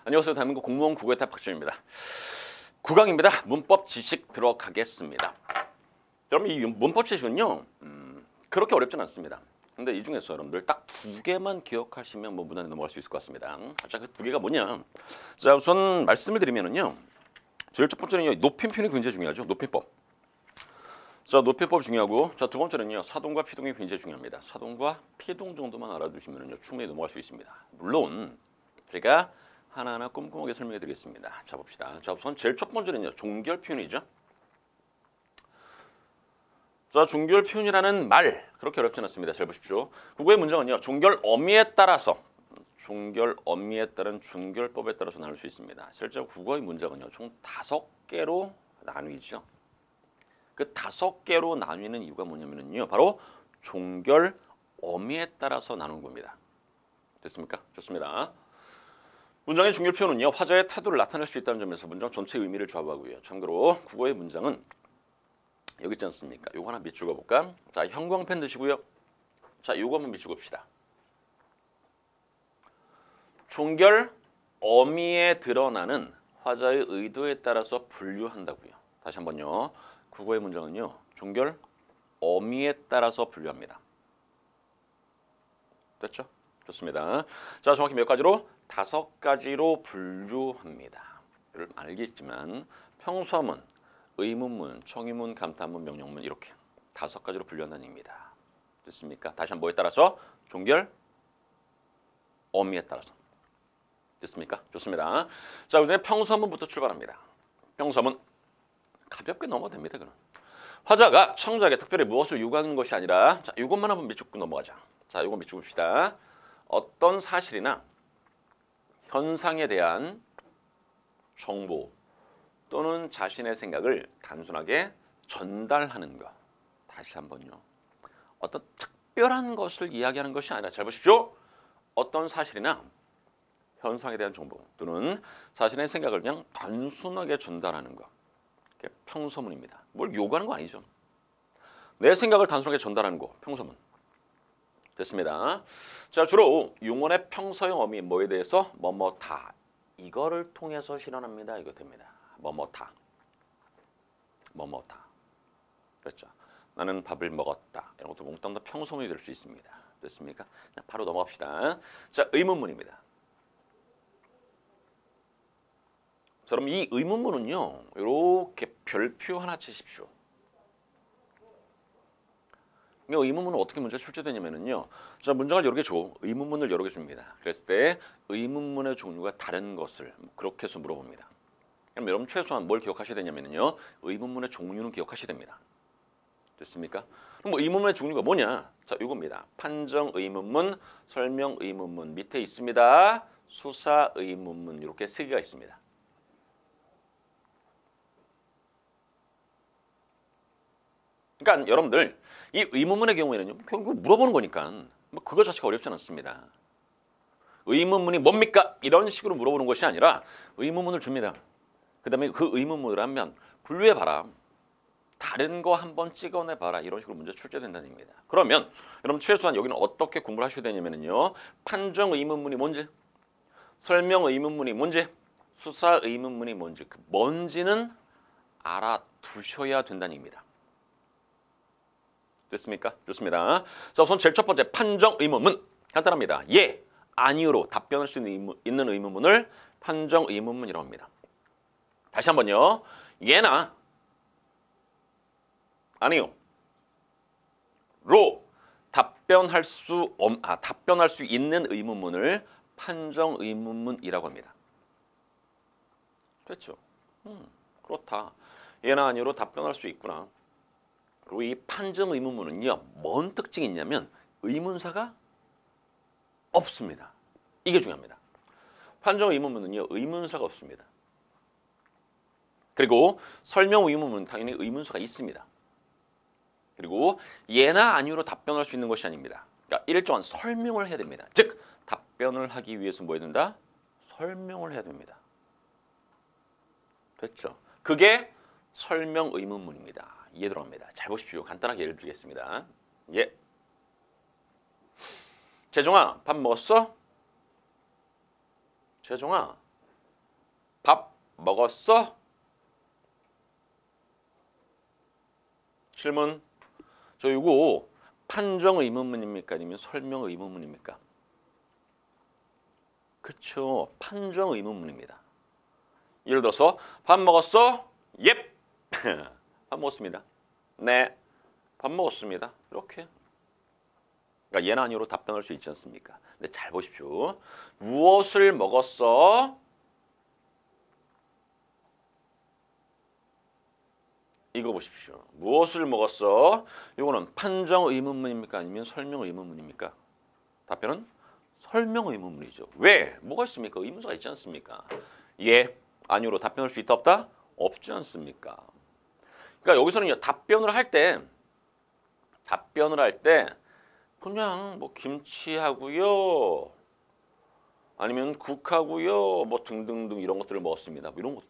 안녕하세요. 대한민국 공무원 국어회탁 박준입니다. 9강입니다. 문법 지식 들어가겠습니다. 여러분 이 문법 지식은요 그렇게 어렵진 않습니다. 근데 이 중에서 여러분들 딱 두 개만 기억하시면 뭐 무난히 넘어갈 수 있을 것 같습니다. 자, 그 두 개가 뭐냐? 자, 우선 말씀을 드리면은요. 제일 첫 번째는요. 높임표현이 굉장히 중요하죠. 높임법. 자, 높임법 중요하고, 자, 두 번째는요. 사동과 피동이 굉장히 중요합니다. 사동과 피동 정도만 알아두시면은요. 충분히 넘어갈 수 있습니다. 물론 제가 하나하나 꼼꼼하게 설명해 드리겠습니다. 자, 봅시다. 자, 우선 제일 첫 번째는요. 종결 표현이죠. 자, 종결 표현이라는 말 그렇게 어렵지 않습니다. 잘 보십시오. 국어의 문장은요. 종결 어미에 따라서 따른 종결법에 따라서 나눌 수 있습니다. 실제로 국어의 문장은요. 총 5개로 나뉘죠. 그 5개로 나뉘는 이유가 뭐냐면요. 바로 종결 어미에 따라서 나누는 겁니다. 됐습니까? 좋습니다. 문장의 종결 표현은요. 화자의 태도를 나타낼 수 있다는 점에서 문장 전체 의미를 좌우하고요. 참고로 국어의 문장은 여기 있지 않습니까? 요거 하나 밑줄 그어볼까? 자, 형광펜 드시고요. 자, 요거 한번 밑줄 그읍시다. 종결 어미에 드러나는 화자의 의도에 따라서 분류한다고요. 다시 한번요. 국어의 문장은요. 종결 어미에 따라서 분류합니다. 됐죠? 좋습니다. 자, 정확히 몇 가지로? 5가지로 분류합니다. 여러분 알겠지만 평서문, 의문문, 청의문, 감탄문, 명령문 이렇게 5가지로 분류한다는 얘기입니다. 됐습니까? 다시 한번 뭐에 따라서? 종결 어미에 따라서. 됐습니까? 좋습니다. 자, 그다음에 평서문부터 출발합니다. 평서문 가볍게 넘어도 됩니다. 그럼 화자가 청자에게 특별히 무엇을 요구하는 것이 아니라 자, 이것만 한번 밑줄 넘어가자. 자, 이거 밑줄 봅시다. 어떤 사실이나 현상에 대한 정보 또는 자신의 생각을 단순하게 전달하는 것. 다시 한번요. 어떤 특별한 것을 이야기하는 것이 아니라 잘 보십시오. 어떤 사실이나 현상에 대한 정보 또는 자신의 생각을 그냥 단순하게 전달하는 것. 그게 평서문입니다. 뭘 요구하는 거 아니죠. 내 생각을 단순하게 전달하는 거. 평서문. 됐습니다. 자, 주로 용언의 평서형 어미 뭐에 대해서 뭐뭐다. 이거를 통해서 실현합니다. 이거 됩니다. 뭐뭐다. 뭐뭐다. 그렇죠. 나는 밥을 먹었다. 이런 것도 몽땅 다 평서문이 될 수 있습니다. 됐습니까? 바로 넘어갑시다. 자, 의문문입니다. 자, 그럼 이 의문문은요. 이렇게 별표 하나 치십시오. 의문문은 어떻게 문제가 출제되냐면요. 자, 문장을 여러 개 줘. 의문문을 여러 개 줍니다. 그랬을 때 의문문의 종류가 다른 것을 그렇게 해서 물어봅니다. 그럼 여러분 최소한 뭘 기억하셔야 되냐면요. 의문문의 종류는 기억하셔야 됩니다. 됐습니까? 그럼 뭐 의문문의 종류가 뭐냐? 자, 이겁니다. 판정 의문문, 설명 의문문 밑에 있습니다. 수사 의문문 이렇게 3개가 있습니다. 그러니까 여러분들 이 의문문의 경우에는요. 결국 물어보는 거니까 뭐 그거 자체가 어렵지 않습니다. 의문문이 뭡니까? 이런 식으로 물어보는 것이 아니라 의문문을 줍니다. 그 다음에 그 의문문을 하면 분류해봐라. 다른 거 한번 찍어내봐라. 이런 식으로 문제 출제된다는 얘기입니다. 그러면 여러분 최소한 여기는 어떻게 공부를 하셔야 되냐면요. 판정 의문문이 뭔지, 설명 의문문이 뭔지, 수사 의문문이 뭔지, 그 뭔지는 알아두셔야 된다는 얘기입니다. 됐습니까? 좋습니다. 자, 우선 제일 첫 번째 판정 의문문 간단합니다. 예, 아니요로 답변할 수 있는 의문문을 판정 의문문이라고 합니다. 다시 한번요. 예나 아니요 로 답변할 수 있는 의문문을 판정 의문문이라고 합니다. 됐죠? 그렇다. 예나 아니요로 답변할 수 있구나. 그리고 이 판정 의문문은요. 뭔 특징이 있냐면 의문사가 없습니다. 이게 중요합니다. 판정 의문문은요. 의문사가 없습니다. 그리고 설명 의문문은 당연히 의문사가 있습니다. 그리고 예나 아니요로 답변할 수 있는 것이 아닙니다. 그러니까 일정한 설명을 해야 됩니다. 즉 답변을 하기 위해서 뭐 해야 된다? 설명을 해야 됩니다. 됐죠? 그게 설명 의문문입니다. 이해 들어갑니다. 잘 보십시오. 간단하게 예를 들겠습니다. 예. 재종아, 밥 먹었어? 재종아, 밥 먹었어? 질문. 저 이거 판정 의문문입니까? 아니면 설명 의문문입니까? 그렇죠. 판정 의문문입니다. 예를 들어서 밥 먹었어? 옙. 밥 먹었습니다. 네. 밥 먹었습니다. 이렇게. 그러니까 예나 아니오로 답변할 수 있지 않습니까? 근데 잘 보십시오. 무엇을 먹었어? 이거 보십시오. 무엇을 먹었어? 이거는 판정 의문문입니까? 아니면 설명 의문문입니까? 답변은 설명 의문문이죠. 왜? 뭐가 있습니까? 의문사가 있지 않습니까? 예, 아니오로 답변할 수 있다 없다? 없지 않습니까? 그러니까 여기서는요. 답변을 할 때 그냥 뭐 김치하고요. 아니면 국하고요. 뭐 등등등 이런 것들을 먹었습니다. 뭐 이런 것들.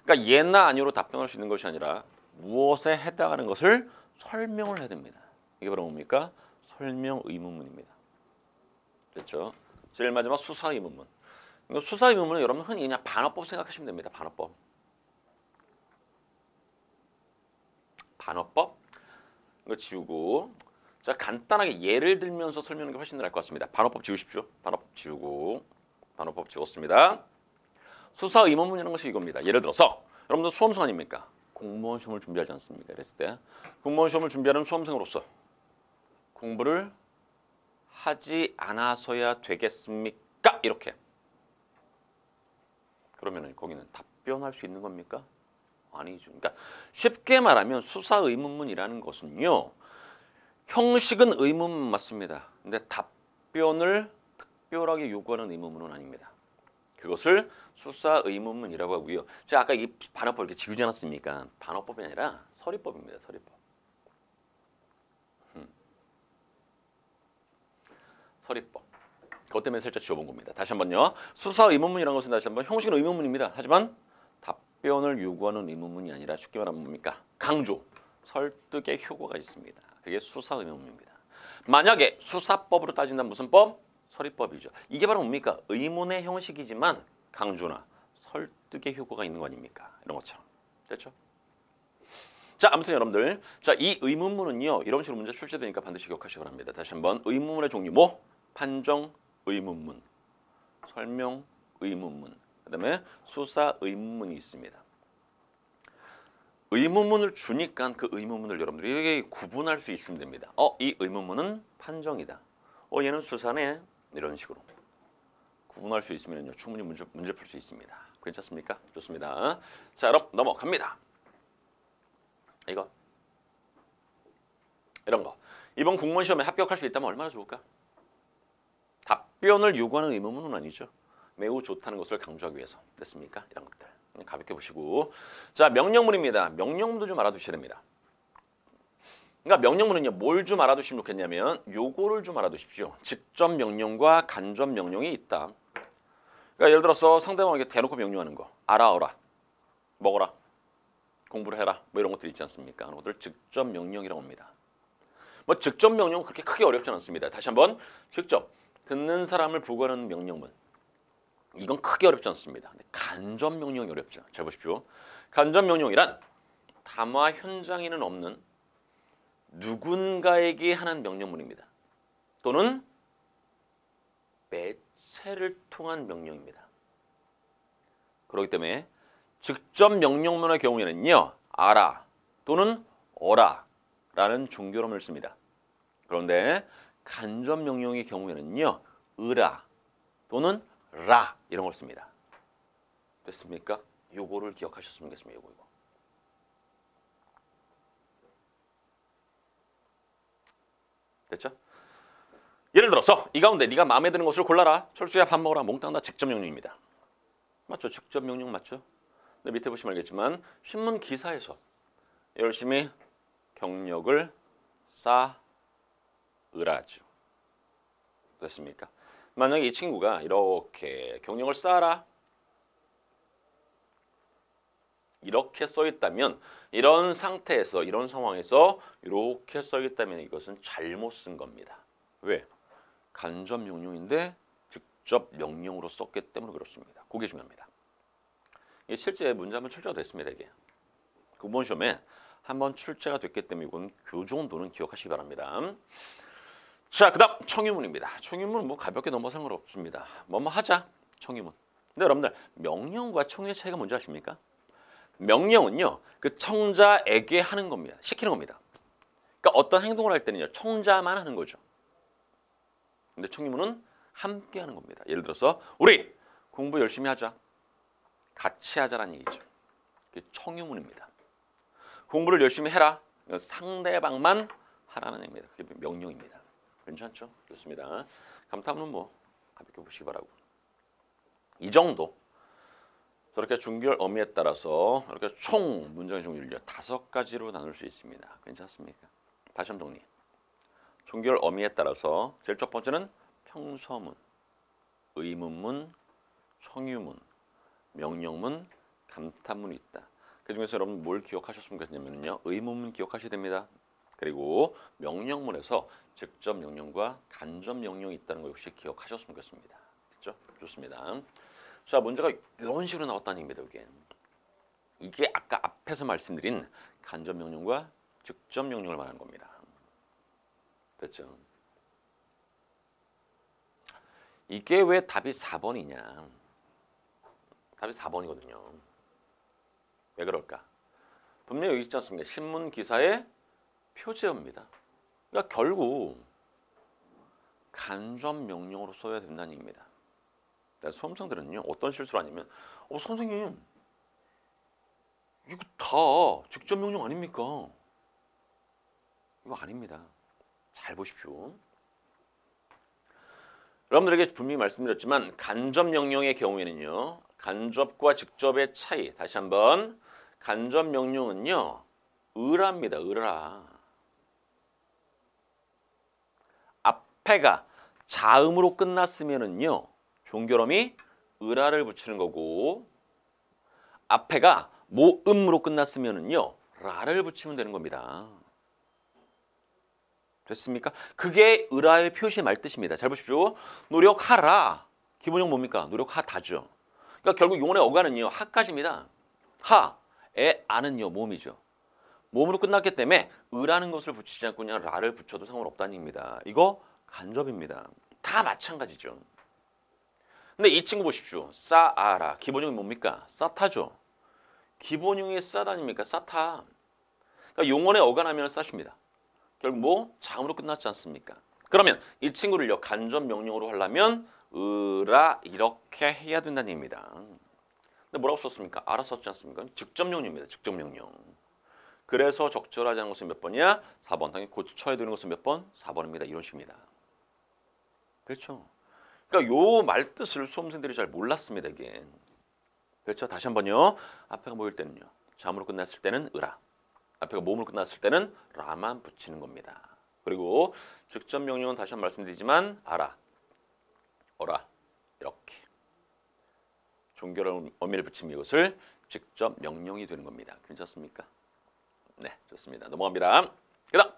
그러니까 예나 아니오로 답변할 수 있는 것이 아니라 무엇에 해당하는 것을 설명을 해야 됩니다. 이게 바로 뭡니까? 설명 의문문입니다. 그렇죠? 제일 마지막 수사 의문문. 수사 의문문은 여러분 흔히 그냥 반어법 생각하시면 됩니다. 반어법. 이거 지우고 자 간단하게 예를 들면서 설명하는 게 훨씬 나을 것 같습니다. 반어법 지우십시오. 반어법 지우고 반어법 지웠습니다. 수사 의문문이라는 것이 이겁니다. 예를 들어서 여러분들 수험생 아닙니까? 공무원 시험을 준비하지 않습니까? 그랬을 때 공무원 시험을 준비하는 수험생으로서 공부를 하지 않아서야 되겠습니까? 이렇게. 그러면 거기는 답변할 수 있는 겁니까? 아니죠. 그러니까 쉽게 말하면 수사 의문문이라는 것은요. 형식은 의문문 맞습니다. 근데 답변을 특별하게 요구하는 의문문은 아닙니다. 그것을 수사 의문문이라고 하고요. 제가 아까 이 반어법 이렇게 지우지 않았습니까? 반어법이 아니라 서리법입니다. 서리법. 서리법. 그것 때문에 살짝 지워본 겁니다. 다시 한번요. 수사 의문문이라는 것은 다시 한번 형식은 의문문입니다. 하지만 답변을 요구하는 의문문이 아니라 쉽게 말하면 뭡니까? 강조, 설득의 효과가 있습니다. 그게 수사 의문문입니다. 만약에 수사법으로 따진다면 무슨 법? 서리법이죠. 이게 바로 뭡니까? 의문의 형식이지만 강조나 설득의 효과가 있는 거 아닙니까? 이런 것처럼. 됐죠? 자, 아무튼 여러분들. 자, 이 의문문은요. 이런 식으로 문제 출제되니까 반드시 기억하시기 바랍니다. 다시 한번 의문문의 종류 뭐? 판정 의문문, 설명 의문문, 그다음에 수사 의문문이 있습니다. 의문문을 주니까 그 의문문을 여러분들이 구분할 수 있으면 됩니다. 이 의문문은 판정이다. 얘는 수사네. 이런 식으로 구분할 수 있으면요 충분히 문제 풀 수 있습니다. 괜찮습니까? 좋습니다. 자, 그럼 넘어갑니다. 이런 거 이번 공무원 시험에 합격할 수 있다면 얼마나 좋을까? 답변을 요구하는 의문문은 아니죠. 매우 좋다는 것을 강조하기 위해서 됐습니까? 이런 것들 가볍게 보시고 자 명령문입니다. 명령문도 좀 알아두셔야 됩니다. 그러니까 명령문은요 뭘 좀 알아두시면 좋겠냐면 요거를 좀 알아두십시오. 직접 명령과 간접 명령이 있다. 그러니까 예를 들어서 상대방에게 대놓고 명령하는 거 알아어라, 먹어라, 공부를 해라 뭐 이런 것들 있지 않습니까? 그런 것들 직접 명령이라고 합니다. 뭐 직접 명령은 그렇게 크게 어렵지 않습니다. 다시 한번 직접 듣는 사람을 부과하는 명령문 이건 크게 어렵지 않습니다. 근데 간접 명령이 어렵죠. 잘 보십시오. 간접 명령이란 담화 현장에는 없는 누군가에게 하는 명령문입니다. 또는 매체를 통한 명령입니다. 그렇기 때문에 직접 명령문의 경우에는요. 알아 또는 어라 라는 종결음을 씁니다. 그런데 간접 명령의 경우에는요. 으라 또는 라 이런 걸 씁니다. 됐습니까? 요거를 기억하셨으면 좋겠습니다. 요거. 됐죠? 예를 들어서 이 가운데 네가 마음에 드는 것을 골라라. 철수야 밥 먹어라. 몽땅 다 직접 명령입니다. 맞죠? 직접 명령 맞죠? 근데 밑에 보시면 알겠지만 신문 기사에서 열심히 경력을 쌓으라죠. 됐습니까? 만약에 이 친구가 이렇게 경력을 쌓아라 이렇게 써있다면 이런 상태에서 이런 상황에서 이렇게 써있다면 이것은 잘못 쓴 겁니다. 왜? 간접 명령인데 직접 명령으로 썼기 때문에 그렇습니다. 그게 중요합니다. 이게 실제 문제 한번 출제가 됐습니다. 이게 구본 시험에 한번 출제가 됐기 때문에 이건 그 정도는 기억하시기 바랍니다. 자, 그다음 청유문입니다. 청유문 뭐 가볍게 넘어 상관없습니다. 뭐뭐 하자 청유문. 근데 여러분들 명령과 청유의 차이가 뭔지 아십니까? 명령은요 그 청자에게 하는 겁니다. 시키는 겁니다. 그러니까 어떤 행동을 할 때는요 청자만 하는 거죠. 근데 청유문은 함께 하는 겁니다. 예를 들어서 우리 공부 열심히 하자. 같이 하자라는 얘기죠. 그게 청유문입니다. 공부를 열심히 해라. 상대방만 하라는 얘기입니다. 그게 명령입니다. 괜찮죠? 좋습니다. 감탄문은 뭐 가볍게 보시기 바라고. 이 정도. 저렇게 준결 어미에 따라서 이렇게 총 문장의 종류를 5가지로 나눌 수 있습니다. 괜찮습니까? 다시 한번 정리. 준결 어미에 따라서 제일 첫 번째는 평서문, 의문문, 청유문, 명령문, 감탄문이 있다. 그 중에서 여러분 뭘 기억하셨으면 좋겠냐면요. 의문문 기억하셔야 됩니다. 그리고 명령문에서 직접 명령과 간접 명령이 있다는 거 역시 기억하셨으면 좋겠습니다. 그렇죠? 좋습니다. 자, 문제가 이런 식으로 나왔다는 얘기입니다. 이게 아까 앞에서 말씀드린 간접 명령과 직접 명령을 말하는 겁니다. 됐죠? 이게 왜 답이 4번이냐? 답이 4번이거든요. 왜 그럴까? 분명히 여기 있지 않습니까? 신문 기사의 표제어입니다. 그러니까 결국 간접 명령으로 써야 된다는 얘기입니다. 수험생들은요 어떤 실수를 하냐면 선생님 이거 다 직접 명령 아닙니까? 이거 아닙니다. 잘 보십시오. 여러분들에게 분명히 말씀드렸지만 간접 명령의 경우에는요 간접과 직접의 차이 다시 한번 간접 명령은요 을합니다. 을아. 앞에가 자음으로 끝났으면은요 종결음이 을아를 붙이는 거고 앞에가 모음으로 끝났으면은요 라를 붙이면 되는 겁니다. 됐습니까? 그게 을아의 표시의 말뜻입니다. 잘 보십시오. 노력하라. 기본형 뭡니까? 노력하다죠. 그러니까 결국 용언의 어간은요 하까지입니다. 하에 아는요 모음이죠. 모음으로 끝났기 때문에 을하는 것을 붙이지 않고 그냥 라를 붙여도 상관없다는 얘기입니다. 이거 간접입니다. 다 마찬가지죠. 근데 이 친구 보십시오. 싸아라. 기본형이 뭡니까? 싸타죠. 기본형이 싸다 아닙니까? 싸타. 그러니까 용언의 어간하면 싸십니다. 결국 뭐? 자음으로 끝났지 않습니까? 그러면 이 친구를요 간접 명령으로 하려면 으라 이렇게 해야 된다는 얘기입니다. 근데 뭐라고 썼습니까? 알아 썼지 않습니까? 직접 명령입니다. 직접 명령. 그래서 적절하지 않은 것은 몇 번이야? 4번. 당연히 고쳐야 되는 것은 몇 번? 4번입니다. 이런 식입니다. 그렇죠? 그러니까 요 말뜻을 수험생들이 잘 몰랐습니다. 이게. 그렇죠? 다시 한번요. 앞에가 뭐일 때는요. 자음으로 끝났을 때는 으라. 앞에가 모음으로 끝났을 때는 라만 붙이는 겁니다. 그리고 직접 명령은 다시 한번 말씀드리지만 알아, 어라 이렇게 종결 어미를 붙이면 이것을 직접 명령이 되는 겁니다. 괜찮습니까? 네, 좋습니다. 넘어갑니다. 그다음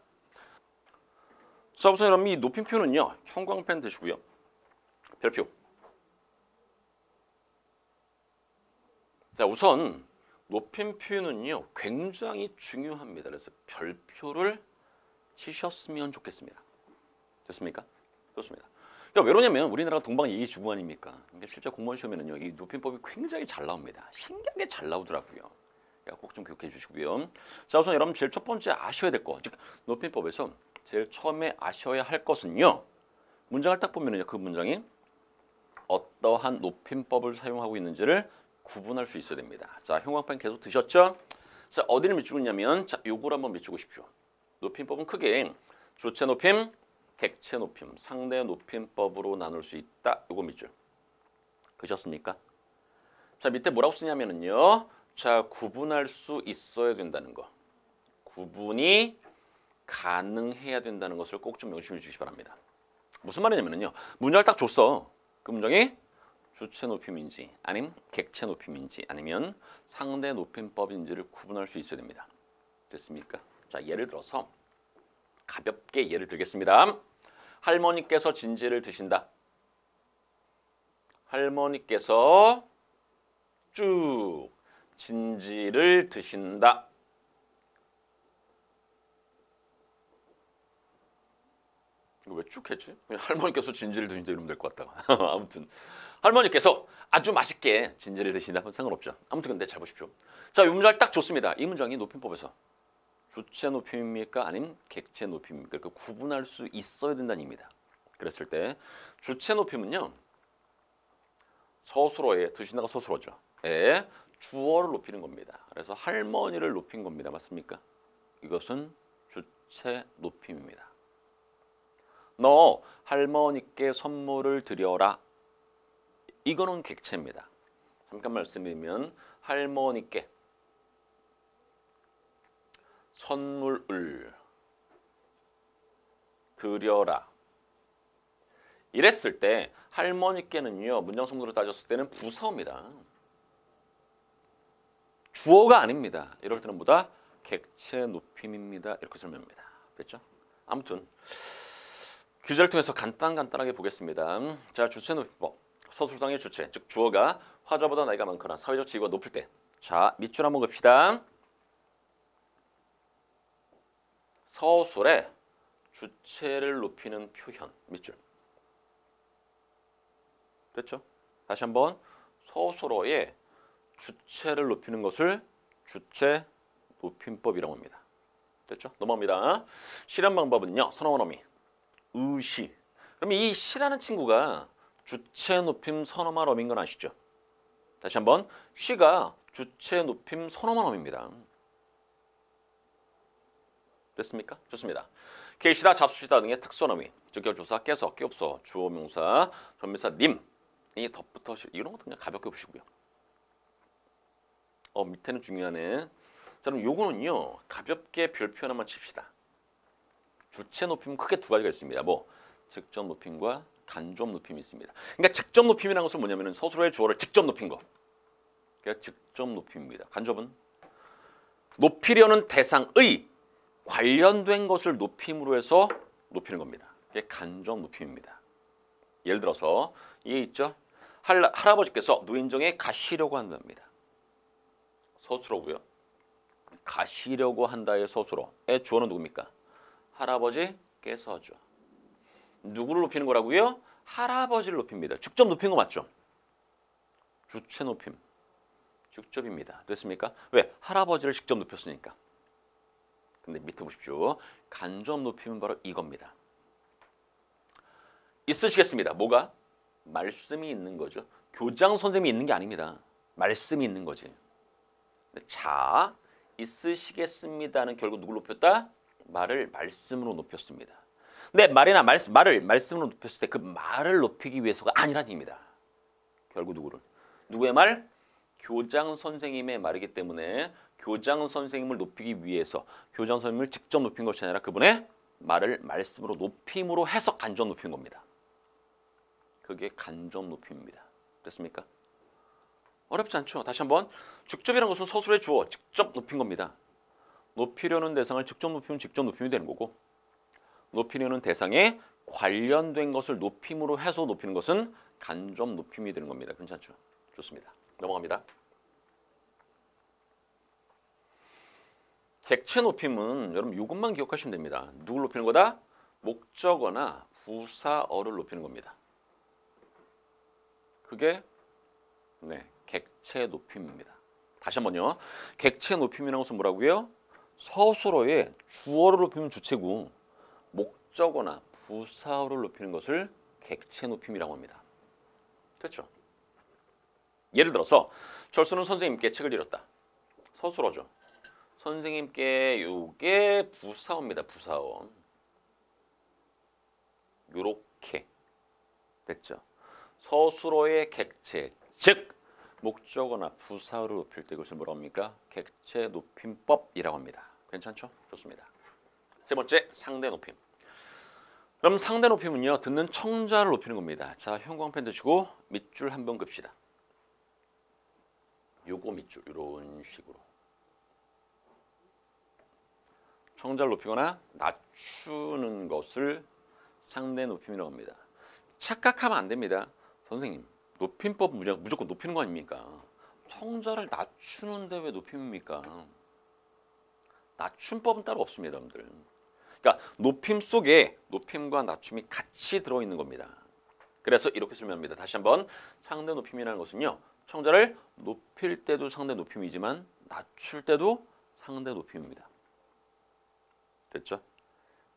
자, 우선 여러분 이 높임표는요. 형광펜 드시고요. 별표. 자, 우선 높임표는요. 굉장히 중요합니다. 그래서 별표를 치셨으면 좋겠습니다. 됐습니까? 좋습니다. 그러니까 왜 그러냐면 우리나라가 동방예의주국 아닙니까? 그러니까 실제 공무원 시험에는요. 이 높임법이 굉장히 잘 나옵니다. 신기하게 잘 나오더라고요. 꼭 좀 기억해 주시고요. 자, 우선 여러분 제일 첫 번째 아셔야 될 거, 즉 높임법에서 제일 처음에 아셔야 할 것은요. 문장을 딱 보면은요. 그 문장이 어떠한 높임법을 사용하고 있는지를 구분할 수 있어야 됩니다. 자, 형광펜 계속 드셨죠? 자, 어디를 밑주고 있냐면 자, 요걸 한번 밑주고 싶죠. 높임법은 크게 주체 높임, 객체 높임, 상대 높임법으로 나눌 수 있다. 요거 밑줄. 그셨습니까? 자, 밑에 뭐라고 쓰냐면은요. 자, 구분할 수 있어야 된다는 거. 구분이 가능해야 된다는 것을 꼭 좀 명심해 주시기 바랍니다. 무슨 말이냐면요. 문장을 딱 줬어. 그 문장이 주체 높임인지 아니면 객체 높임인지 아니면 상대 높임법인지를 구분할 수 있어야 됩니다. 됐습니까? 자, 예를 들어서 가볍게 예를 들겠습니다. 할머니께서 진지를 드신다. 할머니께서 쭉 진지를 드신다. 이거 왜 쭉 했지? 그냥 할머니께서 진지를 드신다 이러면 될 것 같다가. 아무튼 할머니께서 아주 맛있게 진지를 드신다. 상관없죠. 아무튼 근데 잘 보십시오. 자, 이 문장 딱 좋습니다. 이 문장이 높임법에서 주체 높임입니까? 아니면 객체 높임입니까? 이렇게 구분할 수 있어야 된다는 의미입니다. 그랬을 때 주체 높임은요. 서술어에 드신다가 서술어죠. 에 주어를 높이는 겁니다. 그래서 할머니를 높인 겁니다. 맞습니까? 이것은 주체 높임입니다. 너 할머니께 선물을 드려라. 이거는 객체입니다. 잠깐 말씀드리면 할머니께 선물을 드려라. 이랬을 때 할머니께는요. 문장 성분으로 따졌을 때는 부사어입니다. 주어가 아닙니다. 이럴 때는 뭐다? 객체 높임입니다. 이렇게 설명합니다. 됐죠? 아무튼 규제를 통해서 간단하게 보겠습니다. 자, 주체 높임법. 서술상의 주체, 즉 주어가 화자보다 나이가 많거나 사회적 지위가 높을 때. 자, 밑줄 한번 긋읍시다. 서술에 주체를 높이는 표현. 밑줄. 됐죠? 다시 한번 서술어에 주체를 높이는 것을 주체 높임법이라고 합니다. 됐죠? 넘어갑니다. 실현 방법은요. 선어원 어미. 의시. 그럼 이 시라는 친구가 주체 높임 선어말 어미인 건 아시죠? 다시 한번 시가 주체 높임 선어말 어미입니다. 됐습니까? 좋습니다. 계시다, 잡수시다 등의 특수한 어미. 즉 조사, 깨서, 깨없어, 주어, 명사, 전미사, 님. 이 덧부터 이런 것도 그냥 가볍게 보시고요. 밑에는 중요하네. 자, 그럼 요거는요. 가볍게 별표 하나만 칩시다. 주체 높임은 크게 두 가지가 있습니다. 뭐 직접 높임과 간접 높임이 있습니다. 그러니까 직접 높임이라는 것은 뭐냐면은 서술어의 주어를 직접 높인 거. 그러니까 직접 높임입니다. 간접은 높이려는 대상의 관련된 것을 높임으로 해서 높이는 겁니다. 이게 간접 높임입니다. 예를 들어서 이게 있죠. 할아버지께서 노인정에 가시려고 한답니다. 서술어고요. 가시려고 한다의 서술어의 주어는 누굽니까? 할아버지께서죠. 누구를 높이는 거라고요? 할아버지를 높입니다. 직접 높인 거 맞죠? 주체 높임. 직접입니다. 됐습니까? 왜? 할아버지를 직접 높였으니까. 근데 밑에 보십시오. 간접 높임은 바로 이겁니다. 있으시겠습니다. 뭐가? 말씀이 있는 거죠. 교장 선생님이 있는 게 아닙니다. 말씀이 있는 거지. 자, 있으시겠습니다는 결국 누굴 높였다? 말을 말씀으로 높였습니다. 근데 말을 말씀으로 높였을 때 그 말을 높이기 위해서가 아니란 얘기입니다. 결국 누구의 말? 교장 선생님의 말이기 때문에 교장 선생님을 높이기 위해서 교장 선생님을 직접 높인 것이 아니라 그분의 말을 말씀으로 높임으로 해서 간접 높인 겁니다. 그게 간접 높임입니다. 됐습니까? 어렵지 않죠? 다시 한번 직접이라는 것은 서술의 주어, 직접 높인 겁니다. 높이려는 대상을 직접 높이면 직접 높임이 되는 거고 높이려는 대상에 관련된 것을 높임으로 해서 높이는 것은 간접 높임이 되는 겁니다. 괜찮죠? 좋습니다. 넘어갑니다. 객체 높임은 여러분 이것만 기억하시면 됩니다. 누굴 높이는 거다? 목적어나 부사어를 높이는 겁니다. 그게 객체 높임입니다. 다시 한번요. 객체 높임이라는 것은 뭐라고요? 서술어에 주어를 높이면 주체고 목적어나 부사어를 높이는 것을 객체 높임이라고 합니다. 됐죠? 예를 들어서 철수는 선생님께 책을 잃었다. 서술어죠. 선생님께 요게 부사어입니다. 부사어. 요렇게 됐죠? 서술어의 객체, 즉 목적어나 부사어를 높일 때 이것을 뭐라고 합니까? 객체 높임법이라고 합니다. 괜찮죠? 좋습니다. 세 번째, 상대 높임. 그럼 상대 높임은요. 듣는 청자를 높이는 겁니다. 자, 형광펜 드시고 밑줄 한번 긋읍시다. 요거 밑줄 이런 식으로. 청자를 높이거나 낮추는 것을 상대 높임이라고 합니다. 착각하면 안 됩니다. 선생님, 높임법 무조건 높이는 거 아닙니까? 청자를 낮추는데 왜 높임입니까? 낮춤법은 따로 없습니다, 여러분들. 그러니까 높임 속에 높임과 낮춤이 같이 들어있는 겁니다. 그래서 이렇게 설명합니다. 다시 한번 상대 높임이라는 것은요. 청자를 높일 때도 상대 높임이지만 낮출 때도 상대 높임입니다. 됐죠?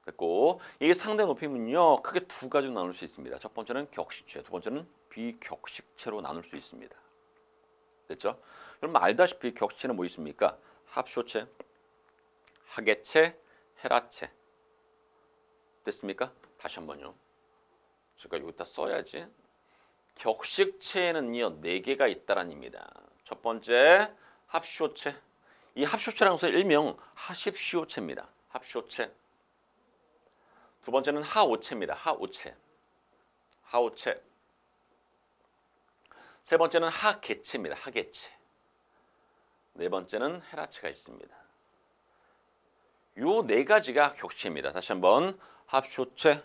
됐고 이 상대 높임은요. 크게 두 가지로 나눌 수 있습니다. 첫 번째는 격식체, 두 번째는 비격식체로 나눌 수 있습니다. 됐죠? 그럼 알다시피 격식체는 뭐 있습니까? 합쇼체, 하계체, 헤라체. 됐습니까? 다시 한번요. 제가 여기다 써야지. 격식체에는요 4개가 있다는 입니다. 첫 번째 합쇼체. 이 합쇼체라는 것은 일명 하십시오체입니다. 합쇼체. 두 번째는 하오체입니다. 하오체. 하오체. 세 번째는 하계체입니다. 하계체. 네 번째는 헤라체가 있습니다. 요 4가지가 격식체입니다. 다시 한번 합쇼체,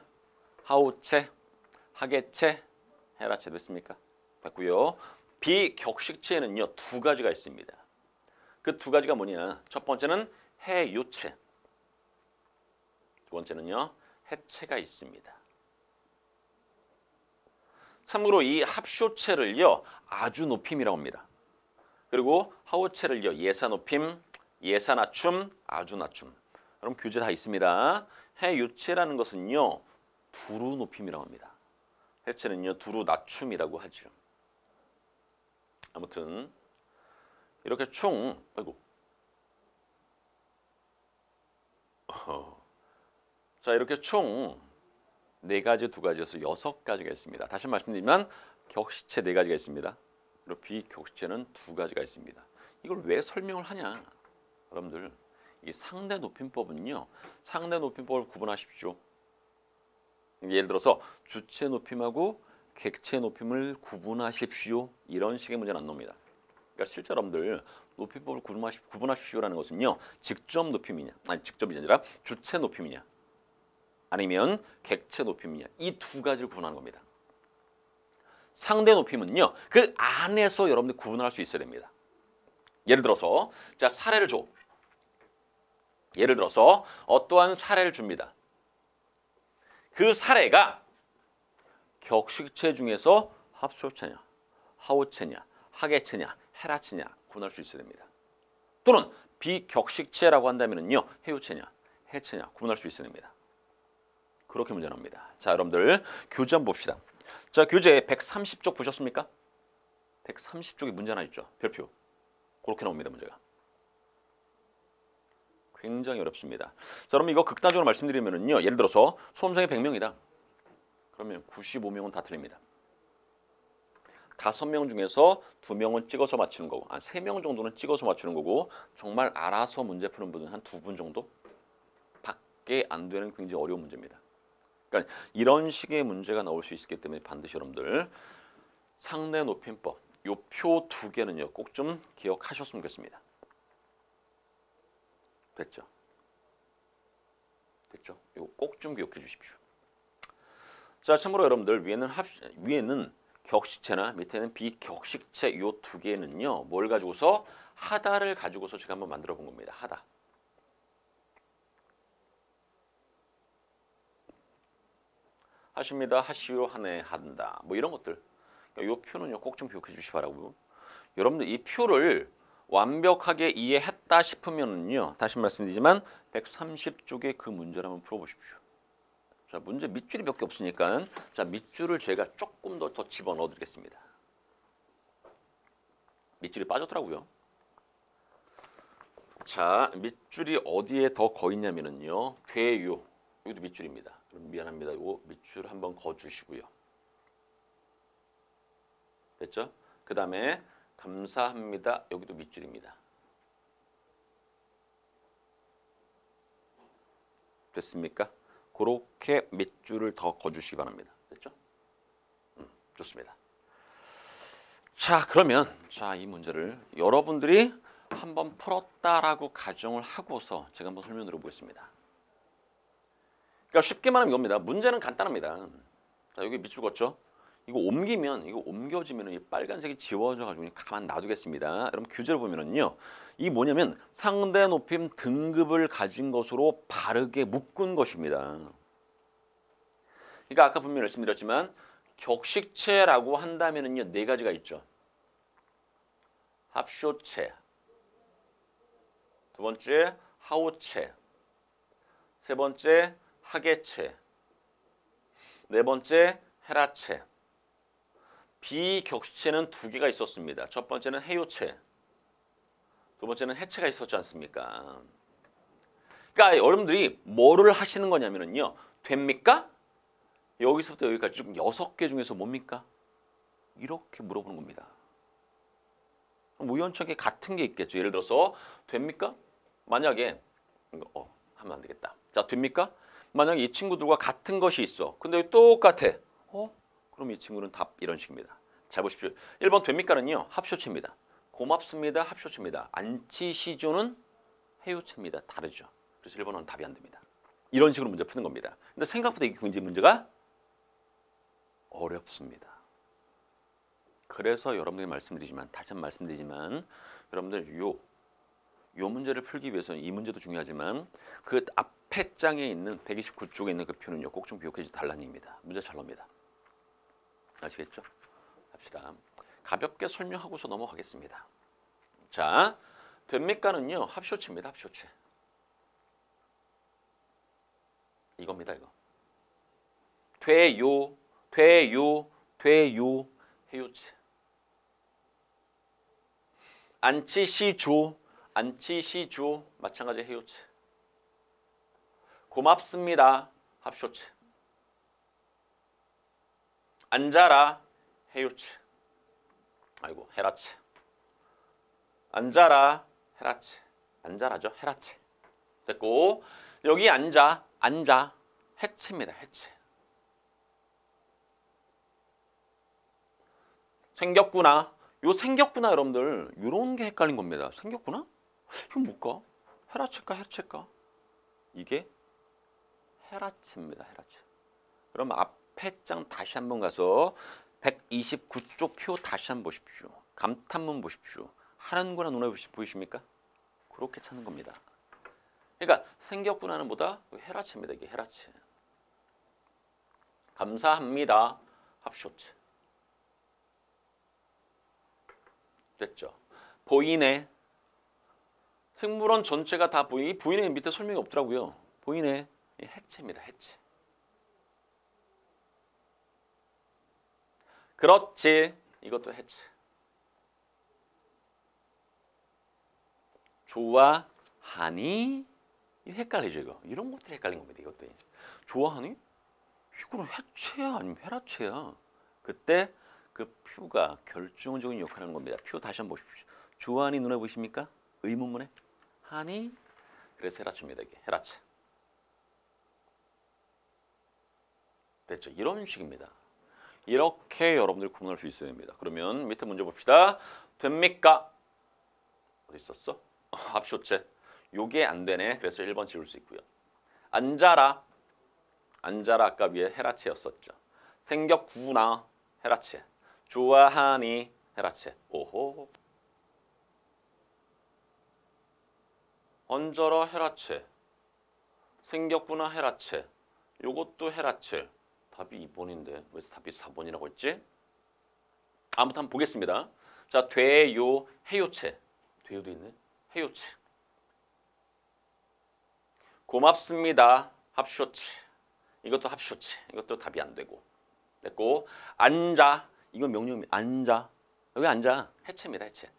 하오체, 하계체, 헤라체 됐습니까? 맞고요. 비격식체에는요 2가지가 있습니다. 그 2가지가 뭐냐? 첫 번째는 해요체, 두 번째는요 해체가 있습니다. 참고로 이 합쇼체를요 아주 높임이라고 합니다. 그리고 하오체를요 예사높임, 예사낮춤, 아주 낮춤. 그럼 교재 다 있습니다. 해요체라는 것은요 두루 높임이라고 합니다. 해체는요 두루 낮춤이라고 하죠. 아무튼 이렇게 총 자 이렇게 총 4가지, 2가지여서 6가지가 있습니다. 다시 말씀드리면 격식체 4가지가 있습니다. 그리고 비격식체는 2가지가 있습니다. 이걸 왜 설명을 하냐? 여러분들 이 상대 높임법은요. 상대 높임법을 구분하십시오. 예를 들어서 주체 높임하고 객체 높임을 구분하십시오. 이런 식의 문제는 안 나옵니다. 그러니까 실제 여러분들 높임법을 구분하십시오라는 것은요. 직접 높임이냐, 아니 직접이 아니라 주체 높임이냐, 아니면 객체 높임이냐 이 2가지를 구분하는 겁니다. 상대 높임은요. 그 안에서 여러분들 구분할 수 있어야 됩니다. 예를 들어서 자 사례를 줘. 예를 들어서 어떠한 사례를 줍니다. 그 사례가 격식체 중에서 합쇼체냐, 하오체냐, 하계체냐, 헤라체냐 구분할 수 있어야 됩니다. 또는 비격식체라고 한다면요, 해요체냐, 해체냐 구분할 수 있어야 됩니다. 그렇게 문제 나옵니다. 자, 여러분들 교재 한번 봅시다. 자, 교재 130쪽 보셨습니까? 130쪽에 문제 하나 있죠. 별표. 그렇게 나옵니다, 문제가. 굉장히 어렵습니다. 자, 그럼 이거 극단적으로 말씀드리면요. 예를 들어서 수험생이 100명이다. 그러면 95명은 다 틀립니다. 5명 중에서 2명은 찍어서 맞추는 거고, 3명 정도는 찍어서 맞추는 거고, 정말 알아서 문제 푸는 분은 한 2분 정도 밖에 안 되는 굉장히 어려운 문제입니다. 그러니까 이런 식의 문제가 나올 수 있기 때문에 반드시 여러분들 상대 높임법, 요 표 2개는요 꼭 좀 기억하셨으면 좋겠습니다. 됐죠? 됐죠? 이거 꼭 좀 기억해 주십시오. 자, 참고로 여러분들 위에는 격식체나 밑에는 비격식체 요 2개는요 뭘 가지고서 하다를 가지고서 제가 한번 만들어 본 겁니다. 하다. 하십니다. 하시오, 하네, 한다. 뭐 이런 것들. 이 표는요 꼭 좀 기억해 주시 바라고요. 여러분들 이 표를 완벽하게 이해했다 싶으면요 다시 말씀드리지만 130쪽의 그 문제를 한번 풀어보십시오. 자, 문제 밑줄이 몇 개 없으니까 자 밑줄을 제가 조금 더 집어넣어 드리겠습니다. 밑줄이 빠졌더라고요. 자, 밑줄이 어디에 더 거 있냐면은요 돼요. 여기도 밑줄입니다. 미안합니다. 요 밑줄 한번 거주시고요. 됐죠? 그 다음에 감사합니다. 여기도 밑줄입니다. 됐습니까? 그렇게 밑줄을 더 거주시기 바랍니다. 됐죠? 좋습니다. 자, 그러면 이 문제를 여러분들이 한번 풀었다라고 가정을 하고서 제가 한번 설명 드려보겠습니다. 그러니까 쉽게 말하면 이겁니다. 문제는 간단합니다. 자, 여기 밑줄 걷죠? 이거 옮겨지면은 이 빨간색이 지워져 가지고 그냥 가만 놔두겠습니다. 여러분 교재를 보면은요. 이 뭐냐면 상대 높임 등급을 가진 것으로 바르게 묶은 것입니다. 그러니까 아까 분명히 말씀드렸지만 격식체라고 한다면은요. 네 가지가 있죠. 합쇼체, 두 번째 하오체, 세 번째 하계체, 네 번째 헤라체. 비격식체는 두 개가 있었습니다. 첫 번째는 해요체, 두 번째는 해체가 있었지 않습니까? 그러니까 여러분들이 뭐를 하시는 거냐면요. 됩니까? 여기서부터 여기까지 쭉 6개 중에서 뭡니까? 이렇게 물어보는 겁니다. 우연찮게 같은 게 있겠죠. 예를 들어서 됩니까? 만약에 하면 안 되겠다. 자, 됩니까? 만약에 이 친구들과 같은 것이 있어. 근데 똑같아. 그럼 이 친구는 답 이런 식입니다. 잘 보십시오. 1번 됩니까는요. 합쇼체입니다. 고맙습니다. 합쇼체입니다. 안치시조는 해요체입니다. 다르죠. 그래서 1번은 답이 안 됩니다. 이런 식으로 문제 푸는 겁니다. 근데 생각보다 이게 굉장히 문제가 어렵습니다. 그래서 여러분들에게 말씀드리지만 다시 한번 말씀드리지만 여러분들 요 문제를 풀기 위해서는 이 문제도 중요하지만 그 앞에 장에 있는 129쪽에 있는 그 표는요. 꼭 좀 기억해 달라는 얘기입니다. 문제 잘 나옵니다. 아시겠죠? 합시다. 가볍게 설명하고서 넘어가겠습니다. 자, 됩니까는요. 합쇼체입니다. 합쇼체. 이겁니다. 이거. 돼요, 해요체. 안치시조, 마찬가지 해요체. 고맙습니다. 합쇼체. 앉아라, 해요체. 아이고, 헤라체. 앉아라, 헤라체. 앉아라죠, 헤라체. 됐고, 여기 앉아, 해체입니다, 해체. 생겼구나. 요 생겼구나 여러분들 요런 게 헷갈린 겁니다. 생겼구나? 이건 뭘까? 헤라체일까 해체일까? 이게 헤라체입니다. 헤라체. 그럼 앞에 장 다시 한번 가서 129쪽 표 다시 한번 보십시오. 감탄문 보십시오. 하는구나 눈에 보이십니까? 그렇게 찾는 겁니다. 그러니까 생겼구나는 보다 헤라체입니다. 이게 헤라체. 감사합니다. 합쇼체. 됐죠? 보이네. 생물원 전체가 다 보이네 밑에 설명이 없더라고요. 보이네. 해체입니다. 해체. 그렇지. 이것도 해체. 좋아하니? 이거 헷갈리죠 이거. 이런 것들이 헷갈린 겁니다. 이것들이. 좋아하니? 이거는 해체야 아니면 헤라체야. 그때 그 표가 결정적인 역할을 하는 겁니다. 표 다시 한번 보십시오. 좋아하니 눈에 보이십니까? 의문문에 하니 그래서 헤라체입니다. 이게 헤라체. 됐죠? 이런 식입니다. 이렇게 여러분들이 구분할 수 있어야 합니다. 그러면 밑에 문제 봅시다. 됩니까? 어디 있었어? 합쇼체. 요게 안 되네. 그래서 1번 지울 수 있고요. 앉아라. 아까 위에 헤라체였었죠. 생겼구나. 헤라체. 좋아하니 헤라체. 오호. 앉아라 헤라체. 생겼구나 헤라체. 요것도 헤라체. 답이 2번인데 왜 답이 4번이라고 했지? 아무튼 한번 보겠습니다. 자, 돼요 해요체. 돼요도 있네. 해요체. 고맙습니다. 합쇼체. 이것도 합쇼체. 이것도 답이 안 되고. 됐고 앉아. 이건 명령입니다. 앉아. 왜 앉아? 해체입니다. 해체.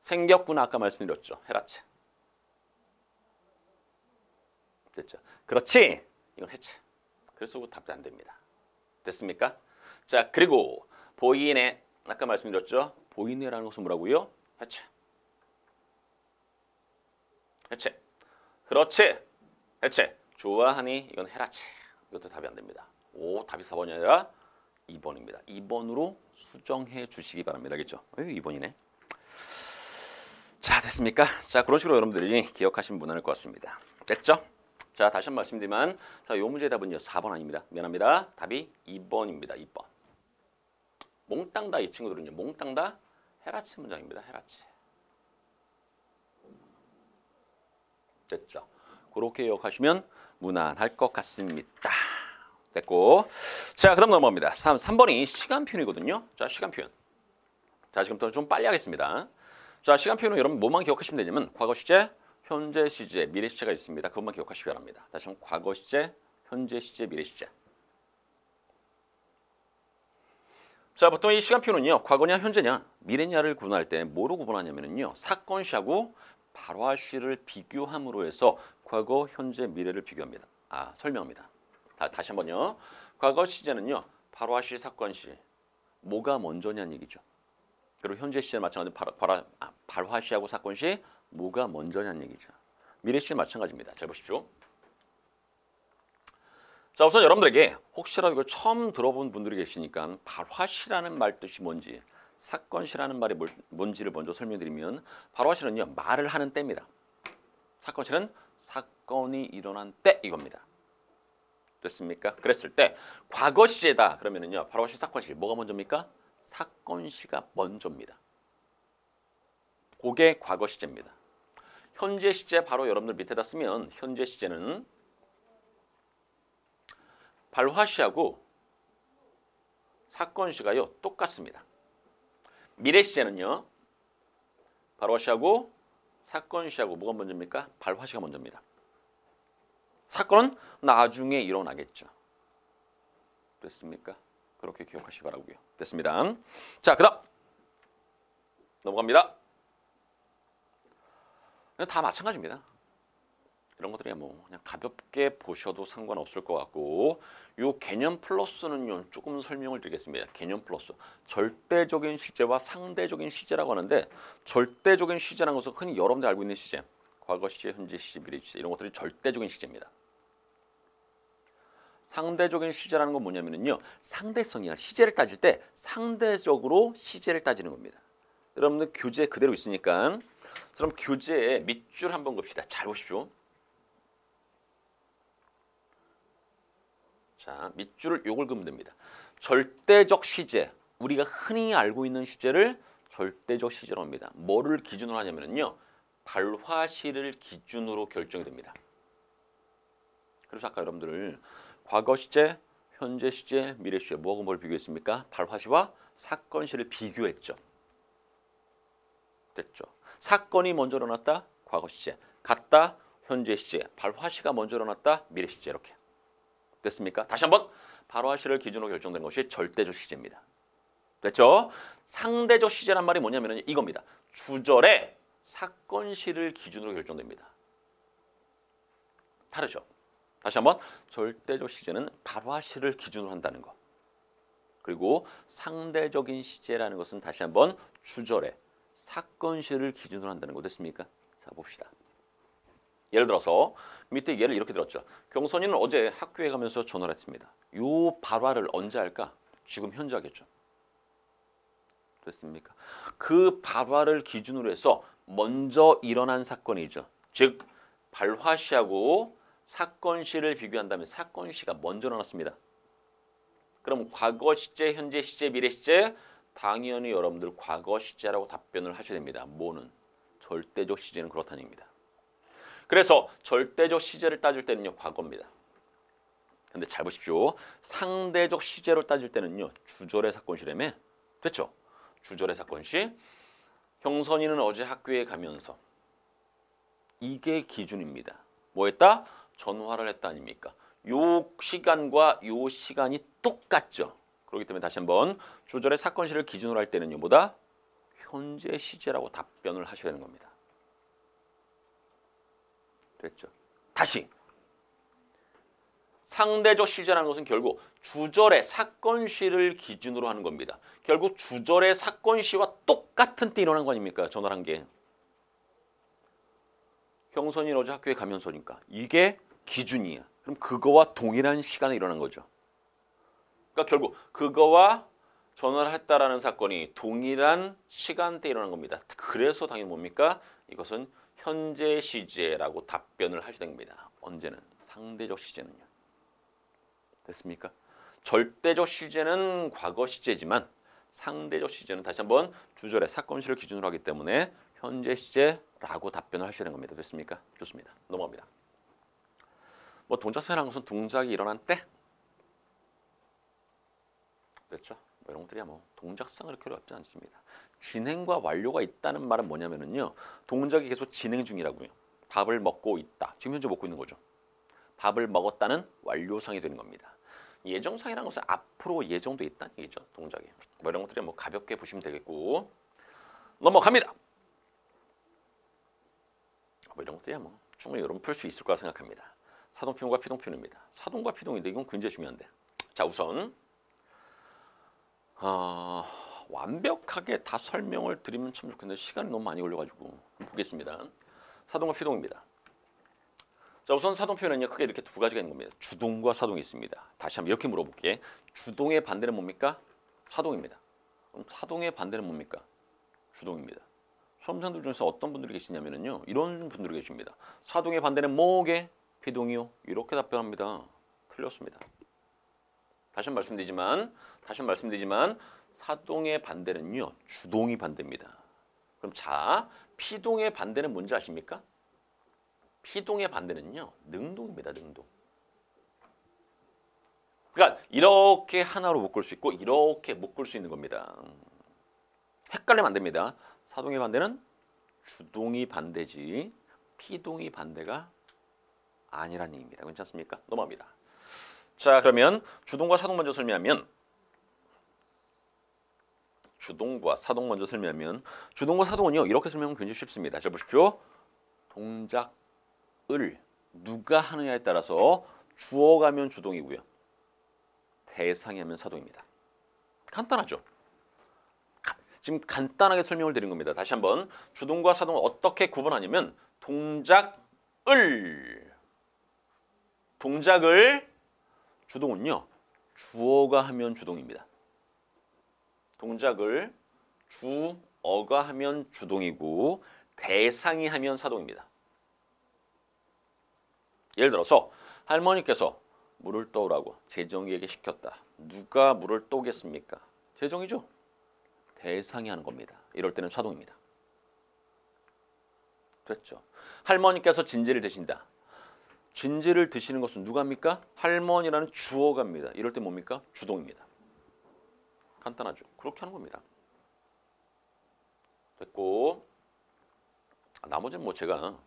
생겼구나 아까 말씀드렸죠. 헤라체. 됐죠. 그렇지. 이건 해체. 그래서 답도 안 됩니다. 됐습니까? 자, 그리고 보이네. 아까 말씀드렸죠. 보이네라는 것은 뭐라고요? 해체. 해체. 그렇지. 해체. 좋아하니 이건 헤라체. 이것도 답이 안 됩니다. 오, 답이 4번이 아니라 2번입니다. 2번으로 수정해 주시기 바랍니다. 알겠죠? 2번이네. 자, 됐습니까? 자, 그런 식으로 여러분들이 기억하시면 무난할 것 같습니다. 됐죠? 자, 다시 한번 말씀드리면 자, 요 문제의 답은요. 4번 아닙니다. 미안합니다. 답이 2번입니다. 2번. 몽땅 다 이 친구들은요. 몽땅 다 헤라치 문장입니다. 헤라치. 됐죠? 그렇게 기억하시면 무난할 것 같습니다. 됐고. 자, 그다음 넘어갑니다. 3번이 시간 표현이거든요. 자, 시간 표현. 자, 지금부터 좀 빨리 하겠습니다. 자, 시간 표현은 여러분 뭐만 기억하시면 되냐면 과거 시제, 현재 시제, 미래 시제가 있습니다. 그것만 기억하시기 바랍니다. 다시 한번 과거 시제, 현재 시제, 미래 시제. 자, 보통 이 시간 표현은요. 과거냐 현재냐 미래냐를 구분할 때 뭐로 구분하냐면요. 사건시하고 발화시를 비교함으로 해서 과거, 현재, 미래를 비교합니다. 설명합니다. 다시 한번요. 과거 시제는요. 발화시, 사건시 뭐가 먼저냐는 얘기죠. 그리고 현재 시제는 마찬가지로 발화시하고 사건시 뭐가 먼저냐는 얘기죠. 미래 시제는 마찬가지입니다. 잘 보십시오. 자, 우선 여러분들에게 혹시라도 이걸 처음 들어본 분들이 계시니까 발화시라는 말 뜻이 뭔지, 사건시라는 말이 뭔지를 먼저 설명드리면 발화시는요. 말을 하는 때입니다. 사건시는 사건이 일어난 때 이겁니다. 됐습니까? 그랬을 때 과거 시제다 그러면은요. 발화시, 사건시 뭐가 먼저입니까? 사건시가 먼저입니다. 그게 과거 시제입니다. 현재 시제 바로 여러분들 밑에다 쓰면 현재 시제는 발화시하고 사건시가요 똑같습니다. 미래 시제는요 발화시하고 사건시하고 뭐가 먼저입니까? 발화시가 먼저입니다. 사건은 나중에 일어나겠죠. 됐습니까? 그렇게 기억하시기 바라고요. 됐습니다. 자, 그다음 넘어갑니다. 다 마찬가지입니다. 이런 것들이 뭐 그냥 가볍게 보셔도 상관없을 것 같고 요 개념 플러스는요 조금 설명을 드리겠습니다. 개념 플러스 절대적인 시제와 상대적인 시제라고 하는데 절대적인 시제라는 것은 흔히 여러분들이 알고 있는 시제 과거 시제, 현재 시제, 미래 시제 이런 것들이 절대적인 시제입니다. 상대적인 시제라는 건 뭐냐면요 상대성이야. 시제를 따질 때 상대적으로 시제를 따지는 겁니다. 여러분들 교재 그대로 있으니까 그럼 교재에 밑줄 한번 봅시다. 잘 보십시오. 자, 밑줄을 요걸 그으면 됩니다. 절대적 시제, 우리가 흔히 알고 있는 시제를 절대적 시제로 합니다. 뭐를 기준으로 하냐면요, 발화시를 기준으로 결정이 됩니다. 그래서 아까 여러분들 과거 시제, 현재 시제, 미래 시제 뭐하고 뭘 비교했습니까? 발화시와 사건시를 비교했죠. 됐죠. 사건이 먼저 일어났다, 과거 시제, 같다, 현재 시제, 발화시가 먼저 일어났다, 미래 시제 이렇게. 됐습니까? 다시 한번 발화시를 기준으로 결정되는 것이 절대적 시제입니다. 됐죠? 상대적 시제란 말이 뭐냐면 이겁니다. 주절의 사건시를 기준으로 결정됩니다. 다르죠? 다시 한번 절대적 시제는 발화시를 기준으로 한다는 것. 그리고 상대적인 시제라는 것은 다시 한번 주절의 사건시를 기준으로 한다는 거 됐습니까? 자, 봅시다. 예를 들어서 밑에 예를 이렇게 들었죠. 경선이는 어제 학교에 가면서 전화를 했습니다. 요 발화를 언제 할까? 지금 현재 하겠죠. 됐습니까? 그 발화를 기준으로 해서 먼저 일어난 사건이죠. 즉 발화시하고 사건시를 비교한다면 사건시가 먼저 일어났습니다. 그럼 과거 시제, 현재 시제, 미래 시제 당연히 여러분들 과거 시제라고 답변을 하셔야 됩니다. 뭐는? 절대적 시제는 그렇다는 얘기입니다. 그래서 절대적 시제를 따질 때는요. 과거입니다. 근데 잘 보십시오. 상대적 시제로 따질 때는요. 주절의 사건시라며. 됐죠? 주절의 사건시. 경선이는 어제 학교에 가면서 이게 기준입니다. 뭐 했다? 전화를 했다 아닙니까? 요 시간과 요 시간이 똑같죠. 그렇기 때문에 다시 한번 주절의 사건시를 기준으로 할 때는요. 뭐다? 현재 시제라고 답변을 하셔야 되는 겁니다. 됐죠? 다시 상대적 시제라는 것은 결국 주절의 사건시를 기준으로 하는 겁니다. 결국 주절의 사건시와 똑같은 때 일어난 거 아닙니까? 전화를 한 게. 경선이 어제 학교에 가면서니까 이게 기준이야. 그럼 그거와 동일한 시간에 일어난 거죠. 그러니까 결국 그거와 전화를 했다라는 사건이 동일한 시간대에 일어난 겁니다. 그래서 당연히 뭡니까? 이것은 현재 시제라고 답변을 하셔야 됩니다. 언제는? 상대적 시제는요. 됐습니까? 절대적 시제는 과거 시제지만 상대적 시제는 다시 한번 주절의 사건시를 기준으로 하기 때문에 현재 시제라고 답변을 하셔야 되는 겁니다. 됐습니까? 좋습니다. 넘어갑니다. 뭐 동작상이라는 것은 동작이 일어난 때 됐죠? 뭐 이런 것들이야 뭐 동작상 그렇게 어렵지 않습니다. 진행과 완료가 있다는 말은 뭐냐면은요. 동작이 계속 진행 중이라고요. 밥을 먹고 있다. 지금 현재 먹고 있는 거죠. 밥을 먹었다는 완료상이 되는 겁니다. 예정상이라는 것은 앞으로 예정돼 있다는 얘기죠. 동작이. 뭐 이런 것들이 뭐 가볍게 보시면 되겠고 넘어갑니다. 뭐 이런 것들이야 뭐 충분히 여러분 풀 수 있을 거라 생각합니다. 사동표현과 피동표현입니다. 사동과 피동인데 이건 굉장히 중요한데. 자 우선 완벽하게 다 설명을 드리면 참 좋겠는데 시간이 너무 많이 걸려가지고 보겠습니다. 사동과 피동입니다. 자 우선 사동 표현은요 크게 이렇게 두 가지가 있는 겁니다. 주동과 사동이 있습니다. 다시 한번 이렇게 물어볼게. 주동의 반대는 뭡니까? 사동입니다. 그럼 사동의 반대는 뭡니까? 주동입니다. 수험생들 중에서 어떤 분들이 계시냐면요 이런 분들이 계십니다. 사동의 반대는 뭐게? 피동이요. 이렇게 답변합니다. 틀렸습니다. 다시 한번 말씀드리지만 사동의 반대는요 주동이 반대입니다. 그럼 자 피동의 반대는 뭔지 아십니까? 피동의 반대는요 능동입니다. 능동. 그러니까 이렇게 하나로 묶을 수 있고 이렇게 묶을 수 있는 겁니다. 헷갈리면 안 됩니다. 사동의 반대는 주동이 반대지 피동이 반대가 아니라는 얘기입니다. 괜찮습니까? 넘어갑니다. 자 그러면 주동과 사동 먼저 설명하면 주동과 사동은요 이렇게 설명하면 굉장히 쉽습니다. 잘 보십시오. 동작을 누가 하느냐에 따라서 주어가 하면 주동이고요. 대상이 하면 사동입니다. 간단하죠? 지금 간단하게 설명을 드린 겁니다. 다시 한번 주동과 사동을 어떻게 구분하냐면 동작을 주동은요 주어가 하면 주동입니다. 동작을 주어가 하면 주동이고 대상이 하면 사동입니다. 예를 들어서 할머니께서 물을 떠오라고 재정이에게 시켰다. 누가 물을 떠오겠습니까? 재정이죠. 대상이 하는 겁니다. 이럴 때는 사동입니다. 됐죠. 할머니께서 진지를 드신다. 진지를 드시는 것은 누가 합니까? 할머니라는 주어가 합니다. 이럴 때 뭡니까? 주동입니다. 간단하죠. 그렇게 하는 겁니다. 됐고 나머지는 뭐 제가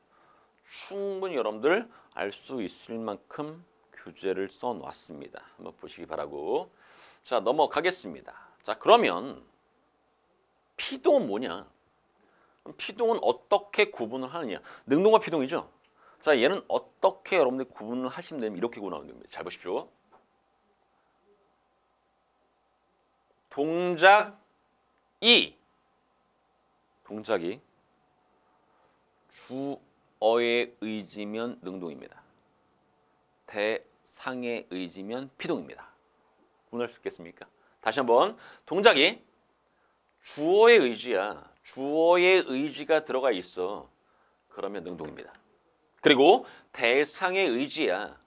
충분히 여러분들 알 수 있을 만큼 교재를 써놨습니다. 한번 보시기 바라고. 자 넘어가겠습니다. 자 그러면 피동은 뭐냐? 피동은 어떻게 구분을 하느냐? 능동과 피동이죠. 자 얘는 어떻게 여러분들 구분을 하시면 되면 이렇게 구분하면 됩니다. 잘 보십시오. 동작이 주어의 의지면 능동입니다. 대상의 의지면 피동입니다. 구분할 수 있겠습니까? 다시 한번 동작이 주어의 의지야. 주어의 의지가 들어가 있어. 그러면 능동입니다. 그리고 대상의 의지야.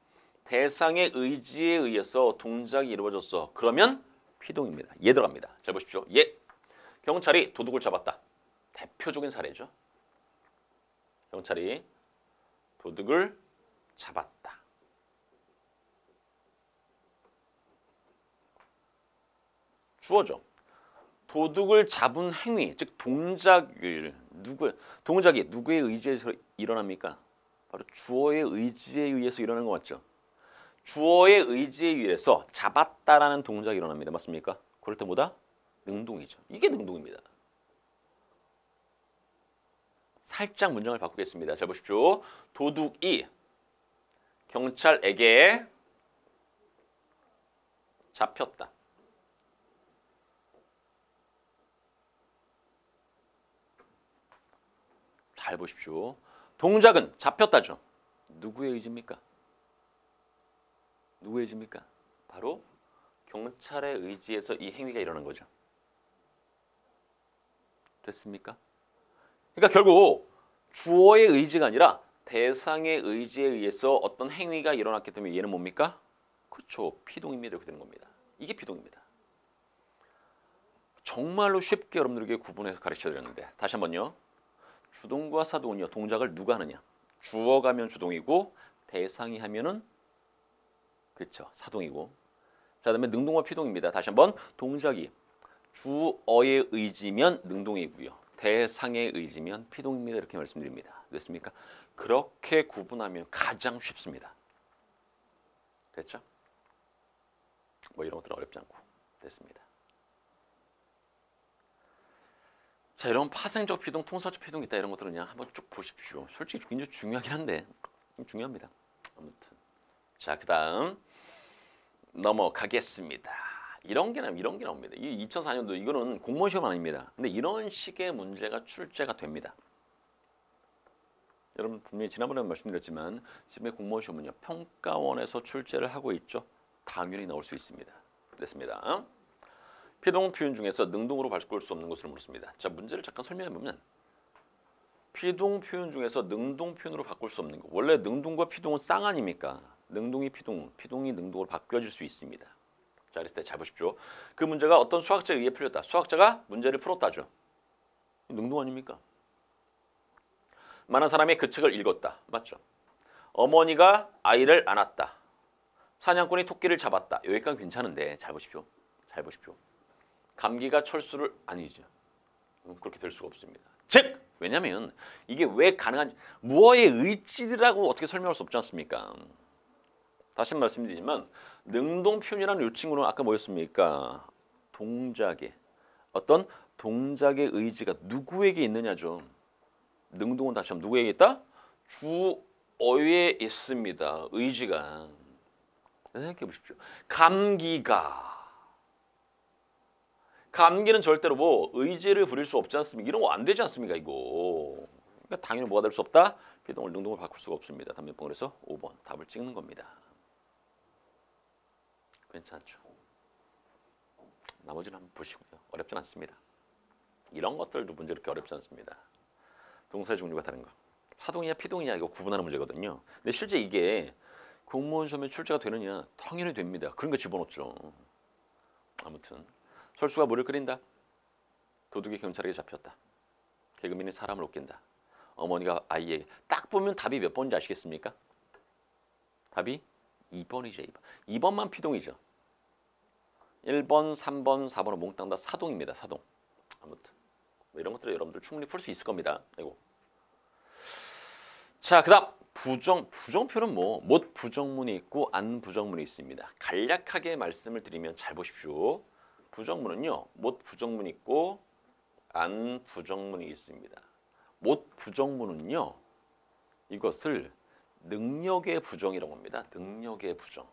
대상의 의지에 의해서 동작이 이루어졌어. 그러면 피동입니다. 예 들어갑니다. 잘 보십시오. 예. 경찰이 도둑을 잡았다. 대표적인 사례죠. 경찰이 도둑을 잡았다. 주어죠. 도둑을 잡은 행위, 즉 동작이 누구의 의지에서 일어납니까? 바로 주어의 의지에 의해서 일어나는 거 맞죠? 주어의 의지에 의해서 잡았다라는 동작이 일어납니다. 맞습니까? 그럴 때 뭐다? 능동이죠. 이게 능동입니다. 살짝 문장을 바꾸겠습니다. 잘 보십시오. 도둑이 경찰에게 잡혔다. 잘 보십시오. 동작은 잡혔다죠. 누구의 의지입니까? 누구의 의지입니까? 바로 경찰의 의지에서 이 행위가 일어난 거죠. 됐습니까? 그러니까 결국 주어의 의지가 아니라 대상의 의지에 의해서 어떤 행위가 일어났기 때문에 얘는 뭡니까? 그렇죠. 피동입니다. 이렇게 되는 겁니다. 이게 피동입니다. 정말로 쉽게 여러분들에게 구분해서 가르쳐 드렸는데 다시 한번요. 주동과 사동은요. 동작을 누가 하느냐. 주어가 하면 주동이고 대상이 하면은 그렇죠. 사동이고. 자, 그다음에 능동과 피동입니다. 다시 한번 동작이 주어의 의지면 능동이고요. 대상의 의지면 피동입니다. 이렇게 말씀드립니다. 됐습니까? 그렇게 구분하면 가장 쉽습니다. 됐죠? 뭐 이런 것들은 어렵지 않고 됐습니다. 자, 이런 파생적 피동, 통설적 피동 있다 이런 것들은 그냥 한번 쭉 보십시오. 솔직히 굉장히 중요하긴 한데 중요합니다. 아무튼 자, 그다음 넘어가겠습니다. 이런 게 나옵니다. 이 2004년도 이거는 공무원 시험 아닙니다. 근데 이런 식의 문제가 출제가 됩니다. 여러분 분명히 지난번에 말씀드렸지만 지금의 공무원 시험은요 평가원에서 출제를 하고 있죠. 당연히 나올 수 있습니다. 됐습니다. 피동 표현 중에서 능동으로 바꿀 수 없는 것을 물었습니다. 자, 문제를 잠깐 설명해 보면 피동 표현 중에서 능동 표현으로 바꿀 수 없는 거. 원래 능동과 피동은 쌍 아닙니까? 능동이 피동, 피동이 능동으로 바뀌어질 수 있습니다. 자, 그랬을 때 잘 보십시오. 그 문제가 어떤 수학자에 의해 풀렸다. 수학자가 문제를 풀었다죠. 능동 아닙니까? 많은 사람이 그 책을 읽었다. 맞죠? 어머니가 아이를 안았다. 사냥꾼이 토끼를 잡았다. 여기까지 괜찮은데 잘 보십시오. 잘 보십시오. 감기가 철수를 아니죠. 그렇게 될 수가 없습니다. 즉! 왜냐하면 이게 왜 가능한지 무어의 의지라고 어떻게 설명할 수 없지 않습니까? 다시 말씀드리지만 능동 표현이라는 이 친구는 아까 뭐였습니까? 동작의 어떤 동작의 의지가 누구에게 있느냐죠. 능동은 다시 한번 누구에게 있다? 주어에 있습니다. 의지가. 생각해 보십시오. 감기는 절대로 뭐 의지를 부릴 수 없지 않습니까? 이런 거 안 되지 않습니까? 이거. 그러니까 당연히 뭐가 될 수 없다? 피동을 능동으로 바꿀 수가 없습니다. 다음 몇 번 그래서 5번 답을 찍는 겁니다. 괜찮죠? 나머지는 한번 보시고요. 어렵진 않습니다. 이런 것들도 문제 이렇게 어렵지 않습니다. 동사의 종류가 다른 거. 사동이냐 피동이냐 이거 구분하는 문제거든요. 근데 실제 이게 공무원 시험에 출제가 되느냐? 당연히 됩니다. 그런 거 집어넣죠. 아무튼 설수가 물을 끓인다. 도둑이 경찰에게 잡혔다. 개그맨이 사람을 웃긴다. 어머니가 아이에게 딱 보면 답이 몇 번인지 아시겠습니까? 답이 2번이죠. 2번. 2번만 피동이죠. 1번, 3번, 4번은 몽땅 다 사동입니다. 사동. 아무튼 뭐 이런 것들을 여러분들 충분히 풀 수 있을 겁니다. 아이고. 자, 그다음 부정표는 뭐 못 부정문이 있고 안 부정문이 있습니다. 간략하게 말씀을 드리면 잘 보십시오. 부정문은요. 못 부정문이 있고 안 부정문이 있습니다. 못 부정문은요. 이것을 능력의 부정이라고 합니다. 능력의 부정.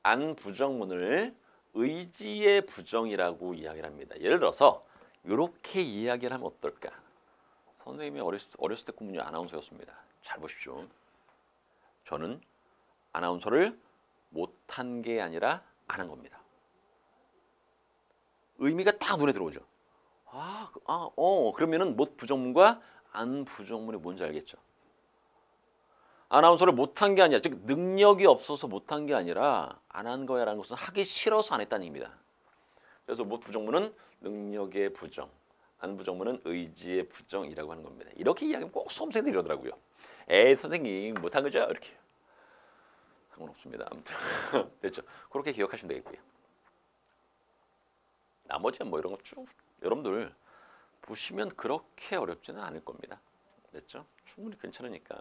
안 부정문을 의지의 부정이라고 이야기를 합니다. 예를 들어서 이렇게 이야기를 하면 어떨까? 선생님이 어렸을 때 꿈은요 아나운서였습니다. 잘 보십시오. 저는 아나운서를 못한 게 아니라 안 한 겁니다. 의미가 딱 눈에 들어오죠. 그러면은 못 부정문과 안 부정문이 뭔지 알겠죠? 아나운서를 못한 게 아니라, 즉 능력이 없어서 못한 게 아니라 안 한 거야라는 것은 하기 싫어서 안 했다는 얘기입니다. 그래서 못 부정문은 능력의 부정, 안 부정문은 의지의 부정이라고 하는 겁니다. 이렇게 이야기하면 꼭 수험생들이 이러더라고요. 에이 선생님 못한 거죠? 이렇게. 상관없습니다. 아무튼 됐죠? 그렇게 기억하시면 되겠고요. 나머지는 뭐 이런 거 쭉 여러분들 보시면 그렇게 어렵지는 않을 겁니다. 됐죠? 충분히 괜찮으니까.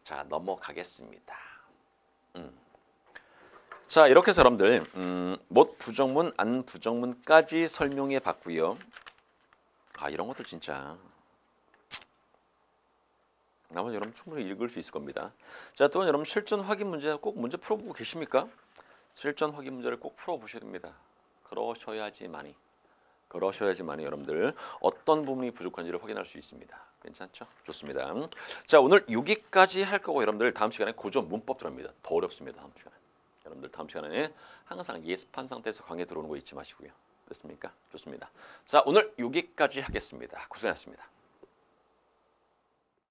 자, 넘어가겠습니다. 자, 이렇게 해서 여러분들 못 부정문, 안 부정문까지 설명해 봤고요. 이런 것들 진짜 나머지 여러분 충분히 읽을 수 있을 겁니다. 자, 또한 여러분 실전 확인 문제 꼭 문제 풀어보고 계십니까? 실전 확인 문제를 꼭 풀어보셔야 됩니다. 그러셔야지만이 여러분들 어떤 부분이 부족한지를 확인할 수 있습니다. 괜찮죠? 좋습니다. 자, 오늘 여기까지 할 거고 여러분들 다음 시간에 고전 문법 들어갑니다. 더 어렵습니다. 다음 시간에. 여러분들 다음 시간에 항상 예습한 상태에서 강의 들어오는 거 잊지 마시고요. 됐습니까? 좋습니다. 자, 오늘 여기까지 하겠습니다. 고생하셨습니다.